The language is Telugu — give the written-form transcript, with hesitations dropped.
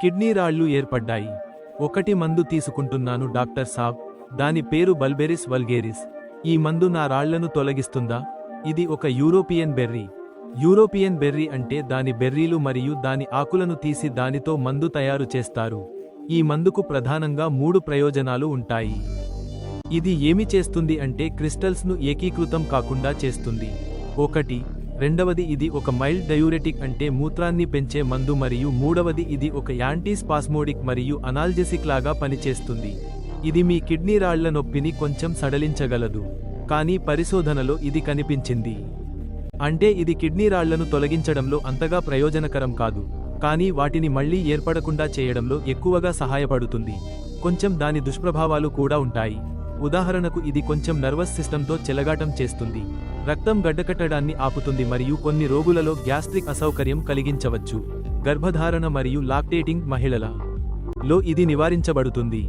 కిడ్నీ రాళ్లు ఏర్పడ్డాయి. ఒకటి మందు తీసుకుంటున్నాను డాక్టర్ సాబ్, దాని పేరు బల్బెరిస్ వల్గేరిస్. ఈ మందు నా రాళ్లను తొలగిస్తుందా? ఇది ఒక యూరోపియన్ బెర్రీ. యూరోపియన్ బెర్రీ అంటే దాని బెర్రీలు మరియు దాని ఆకులను తీసి దానితో మందు తయారు చేస్తారు. ఈ మందుకు ప్రధానంగా 3 ప్రయోజనాలు ఉంటాయి. ఇది ఏమి చేస్తుంది అంటే క్రిస్టల్స్ ను ఏకీకృతం కాకుండా చేస్తుంది. రెండవది ఇది ఒక మైల్డ్ డయూరెటిక్ అంటే మూత్రాన్ని పెంచే మందు మరియు మూడవది ఇది ఒక యాంటీ స్పాస్మోడిక్ మరియు అనాల్జెసిక్ లాగా పనిచేస్తుంది. ఇది మీ కిడ్నీ రాళ్ల నొప్పిని కొంచెం సడలించగలదు. కానీ పరిశోధనలో ఇది కనిపించింది. అంటే ఇది కిడ్నీ రాళ్లను తొలగించడంలో అంతగా ప్రయోజనకరం కాదు, కానీ వాటిని మళ్లీ ఏర్పడకుండా చేయడంలో ఎక్కువగా సహాయపడుతుంది. కొంచెం దాని దుష్ప్రభావాలు కూడా ఉంటాయి. ఉదాహరణకు ఇది కొంచెం నర్వస్ సిస్టంతో చెలగాటం చేస్తుంది, రక్తం గడ్డకట్టడాన్ని ఆపుతుంది మరియు కొన్ని రోగులలో గ్యాస్ట్రిక్ అసౌకర్యం కలిగించవచ్చు. గర్భధారణ మరియు లాక్టేటింగ్ మహిళలలో ఇది నివారించబడుతుంది.